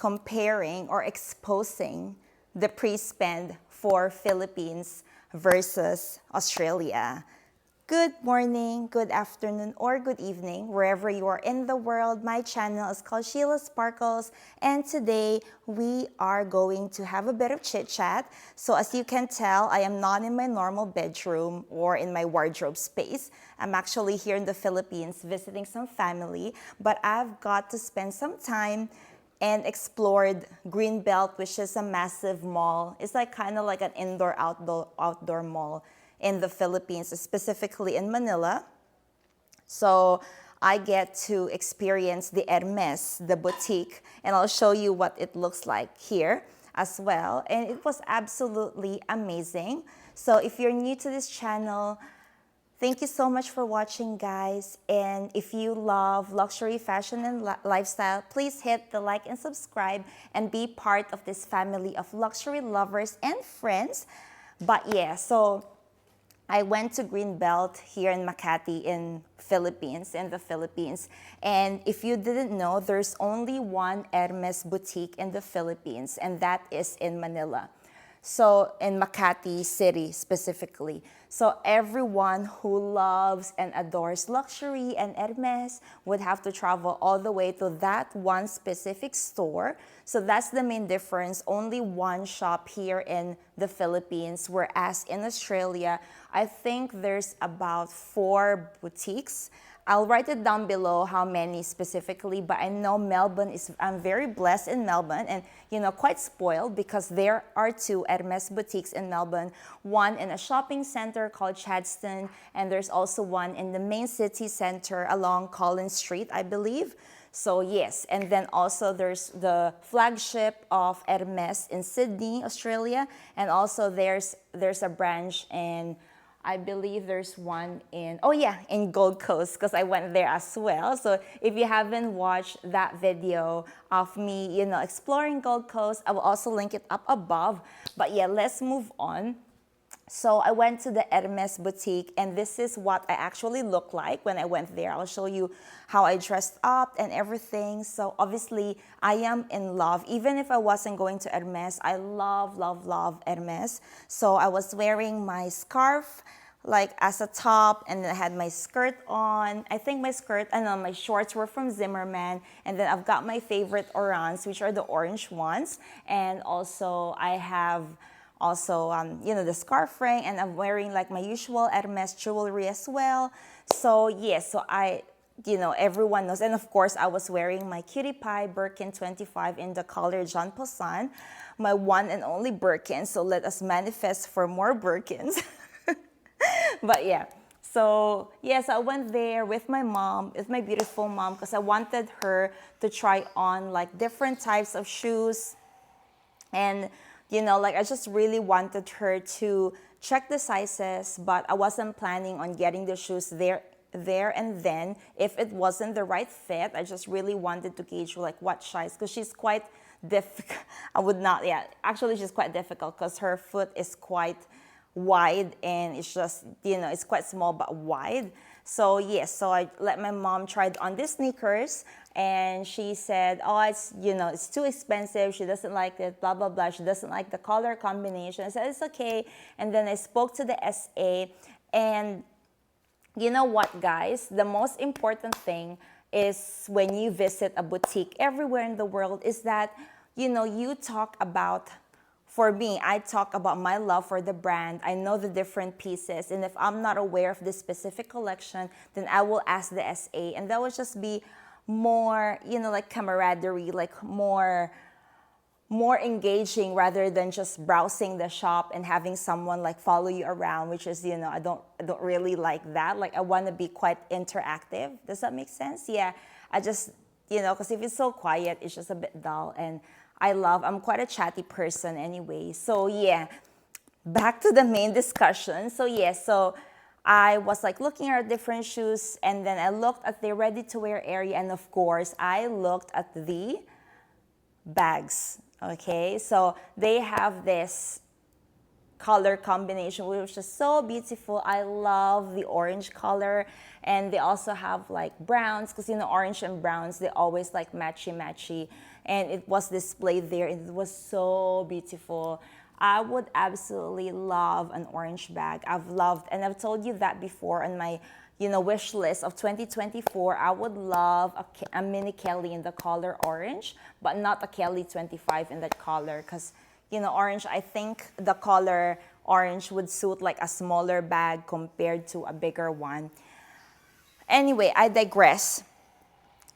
comparing or exposing the pre-spend for Philippines versus Australia. Good morning, good afternoon, or good evening, wherever you are in the world. My channel is called Sheila Sparkles, and today we are going to have a bit of chit-chat. So as you can tell, I am not in my normal bedroom or in my wardrobe space. I'm actually here in the Philippines visiting some family, but I've got to spend some time and explored Greenbelt, which is a massive mall. It's like kind of like an indoor-outdoor mall in the Philippines, specifically in Manila. So I get to experience the Hermes, the boutique, and I'll show you what it looks like here as well. And it was absolutely amazing. So if you're new to this channel, thank you so much for watching, guys. And if you love luxury fashion and lifestyle, please hit the like and subscribe and be part of this family of luxury lovers and friends. But yeah, so I went to Greenbelt here in Makati in the Philippines. And if you didn't know, there's only one Hermes boutique in the Philippines, and that is in Manila. So in Makati City specifically. So everyone who loves and adores luxury and Hermes would have to travel all the way to that one specific store. So that's the main difference. Only one shop here in the Philippines, whereas in Australia, I think there's about 4 boutiques. I'll write it down below how many specifically, but I know I'm very blessed in Melbourne and, quite spoiled because there are 2 Hermes boutiques in Melbourne, one in a shopping center called Chadstone, and there's also one in the main city center along Collins Street, I believe. So yes, and then also there's the flagship of Hermes in Sydney, Australia, and also there's a branch in, I believe there's one in Gold Coast, because I went there as well. So if you haven't watched that video of me, exploring Gold Coast, I will also link it up above. But yeah, let's move on. So I went to the Hermes boutique, and this is what I actually looked like when I went there. I'll show you how I dressed up and everything. So obviously, I am in love. Even if I wasn't going to Hermes, I love, love, love Hermes. So I was wearing my scarf like as a top, and then I had my skirt on. I think my shorts were from Zimmerman, and then I've got my favorite orans, which are the orange ones. And also I have the scarf ring, and I'm wearing like my usual Hermes jewelry as well. So yes, so everyone knows. And of course, I was wearing my Cutie Pie Birkin 25 in the color Jean Paulson, my one and only Birkin. So let us manifest for more Birkins. But yeah, so yes, I went there with my mom, with my beautiful mom, because I wanted her to try on like different types of shoes. And I just really wanted her to check the sizes, but I wasn't planning on getting the shoes there and then. If it wasn't the right fit, I just really wanted to gauge like what size, because she's quite difficult. She's quite difficult because her foot is quite wide, and it's just, it's quite small but wide. So yes, so I let my mom try on these sneakers, and she said, oh, it's too expensive. She doesn't like it, blah, blah, blah. She doesn't like the color combination. I said, it's okay. And then I spoke to the SA, and you know what, guys? The most important thing is when you visit a boutique everywhere in the world is that, you talk about, for me, I talk about my love for the brand. I know the different pieces. And if I'm not aware of this specific collection, then I will ask the SA. And that would just be more, like camaraderie, like more engaging rather than just browsing the shop and having someone like follow you around, which is, I don't really like that. Like I want to be quite interactive. Does that make sense? Yeah, I just, because if it's so quiet, it's just a bit dull. And I'm quite a chatty person anyway. So yeah, back to the main discussion. So yeah, so I was like looking at different shoes, and then I looked at the ready-to-wear area, and of course, I looked at the bags, okay? So they have this color combination, which is so beautiful. I love the orange color, and they also have like browns, because orange and browns, they always like matchy. and it was displayed there, and it was so beautiful. I would absolutely love an orange bag. I've loved, and I've told you that before on my, wish list of 2024. I would love a mini Kelly in the color orange, but not a Kelly 25 in that color, because, orange, I think the color orange would suit like a smaller bag compared to a bigger one. Anyway, I digress.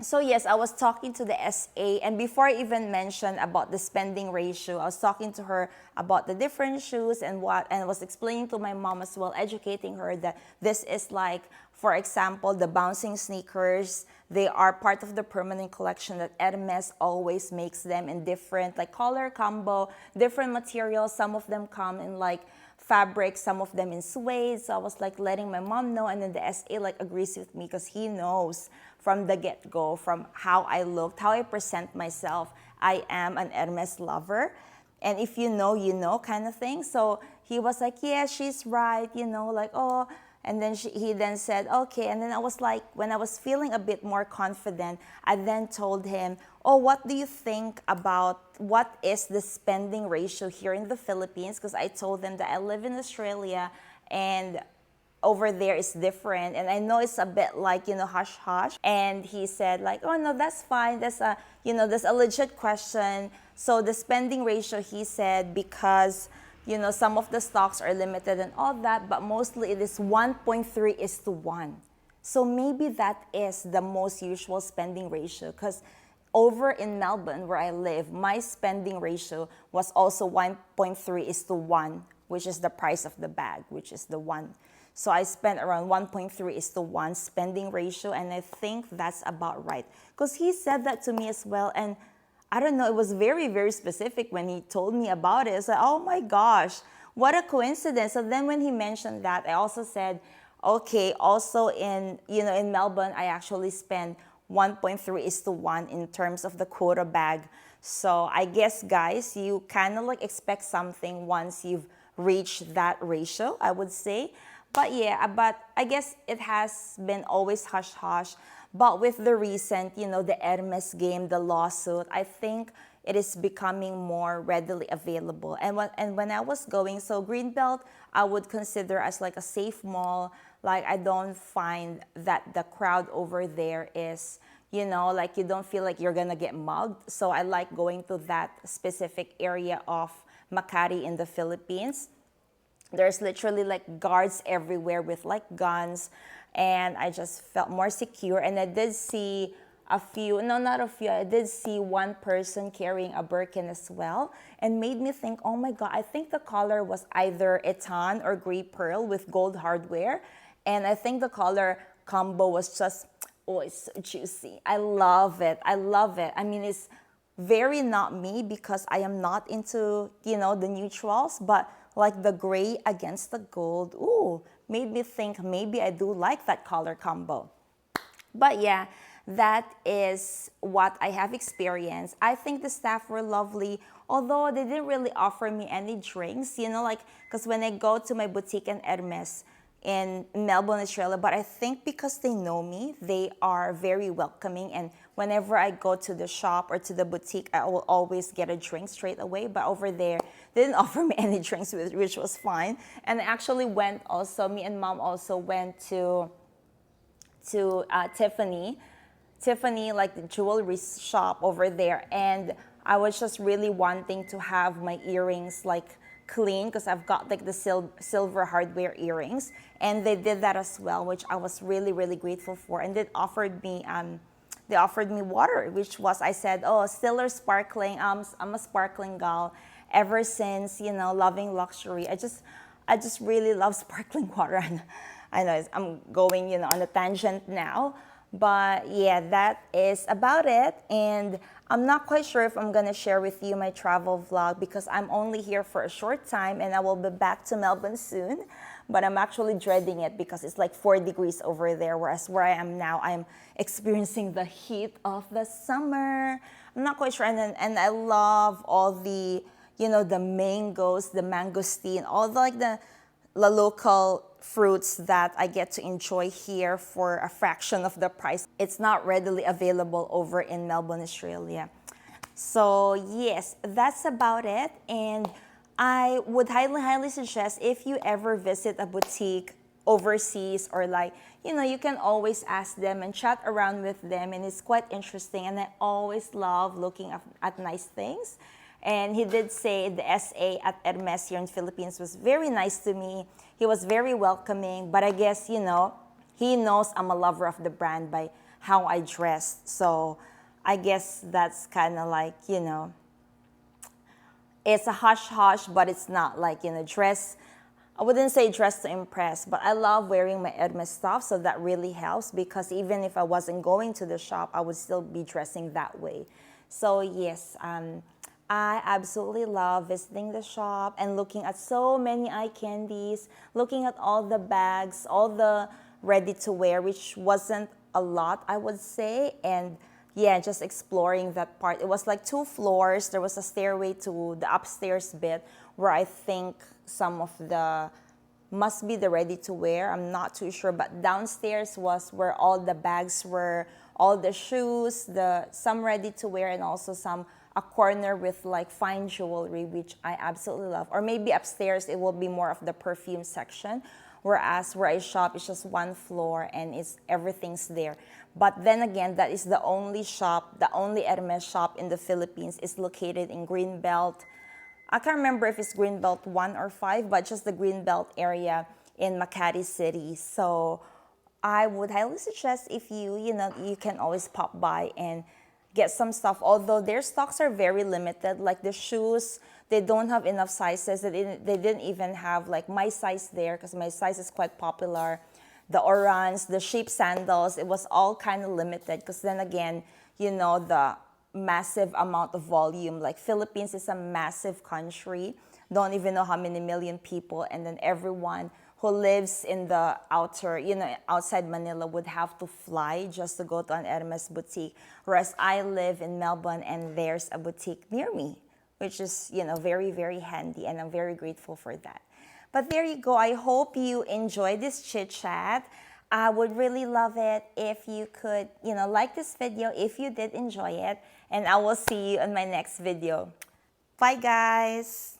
So yes, I was talking to the SA, and before I even mentioned about the spending ratio, I was talking to her about the different shoes and I was explaining to my mom as well, educating her that this is like, for example, the bouncing sneakers. They are part of the permanent collection that Hermes always makes them in different, like color combo, different materials. Some of them come in like fabric, some of them in suede. So I was like letting my mom know, and then the SA like agrees with me because he knows from the get-go, from how I looked, how I present myself. I am an Hermes lover. And if you know, you know kind of thing. So he was like, yeah, she's right, like, oh. And then he then said, okay. And then I was like, when I was feeling a bit more confident, I then told him, oh, what do you think about what is the spending ratio here in the Philippines? Because I told them that I live in Australia and over there is different, and I know it's a bit like, hush hush. And he said like, oh no, that's fine, that's a legit question. So the spending ratio, he said, because some of the stocks are limited and all that, but mostly it is 1.3:1. So maybe that is the most usual spending ratio, because over in Melbourne where I live, my spending ratio was also 1.3:1, which is the price of the bag, which is the one. So I spent around 1.3:1 spending ratio, and I think that's about right. Because he said that to me as well, and I don't know, it was very, very specific when he told me about it. It's like, oh my gosh, what a coincidence. So then when he mentioned that, I also said, okay, also in Melbourne, I actually spend 1.3:1 in terms of the quota bag. So I guess, guys, you kind of like expect something once you've reached that ratio, I would say. But yeah, but I guess it has been always hush-hush. But with the recent, the Hermes game, the lawsuit, I think it is becoming more readily available. And when I was going, so Greenbelt, I would consider as like a safe mall. Like I don't find that the crowd over there is, like you don't feel like you're gonna get mugged. So I like going to that specific area of Makati in the Philippines. There's literally like guards everywhere with like guns, and I just felt more secure. And I did see a few, no, not a few, I did see one person carrying a Birkin as well, and made me think, oh my God, I think the color was either Etan or Gray Pearl with gold hardware. And I think the color combo was just, oh, it's so juicy. I love it. I love it. I mean, it's very not me because I am not into, the neutrals, but like the gray against the gold, ooh, made me think maybe I do like that color combo. But yeah, that is what I have experienced. I think the staff were lovely, although they didn't really offer me any drinks, because when I go to my boutique in Hermes in Melbourne, Australia, but I think because they know me, they are very welcoming. And whenever I go to the shop or to the boutique, I will always get a drink straight away. But over there, they didn't offer me any drinks, which was fine. And I actually went also, me and mom also went to Tiffany, like the jewelry shop over there. And I was just really wanting to have my earrings like clean because I've got like the silver hardware earrings, and they did that as well, which I was really, really grateful for. And they offered me water, which was, I said, oh, still are sparkling. I'm a sparkling gal ever since, loving luxury. I just really love sparkling water. And I know I'm going, on a tangent now. But yeah, that is about it. And I'm not quite sure if I'm going to share with you my travel vlog because I'm only here for a short time and I will be back to Melbourne soon. But I'm actually dreading it because it's like 4 degrees over there, whereas where I am now, I'm experiencing the heat of the summer. I'm not quite sure. And I love all the, the mangoes, the mangosteen, all the local fruits that I get to enjoy here for a fraction of the price. It's not readily available over in Melbourne, Australia. So yes, that's about it. And I would highly suggest if you ever visit a boutique overseas or like, you can always ask them and chat around with them, and it's quite interesting. And I always love looking at nice things. And he did say the SA at Hermes here in the Philippines was very nice to me. He was very welcoming, but I guess, he knows I'm a lover of the brand by how I dressed. So I guess that's kind of like, it's a hush hush, but it's not like, dress. I wouldn't say dress to impress, but I love wearing my Hermes stuff, so that really helps because even if I wasn't going to the shop, I would still be dressing that way. So yes, I absolutely love visiting the shop and looking at so many eye candies, looking at all the bags, all the ready to wear, which wasn't a lot, I would say. And yeah, just exploring that part. It was like 2 floors. There was a stairway to the upstairs bit where I think some of the must be the ready to wear. I'm not too sure, but downstairs was where all the bags were, all the shoes, the some ready to wear, and also some a corner with like fine jewelry, which I absolutely love. Or maybe upstairs it will be more of the perfume section, whereas where I shop is just 1 floor and it's everything's there. But then again, that is the only shop, the only Hermes shop in the Philippines is located in Greenbelt. I can't remember if it's Greenbelt 1 or 5, but just the Greenbelt area in Makati City. So I would highly suggest if you can always pop by and get some stuff. Although their stocks are very limited, like the shoes, they don't have enough sizes. They didn't even have like my size there because my size is quite popular. The orans, the sheep sandals, it was all kind of limited because then again, the massive amount of volume. Like Philippines is a massive country. Don't even know how many million people, and then everyone who lives in the outside Manila would have to fly just to go to an Hermes boutique. Whereas I live in Melbourne and there's a boutique near me, which is, very, very handy, and I'm very grateful for that. But there you go. I hope you enjoyed this chit chat. I would really love it if you could, like this video if you did enjoy it, and I will see you in my next video. Bye, guys.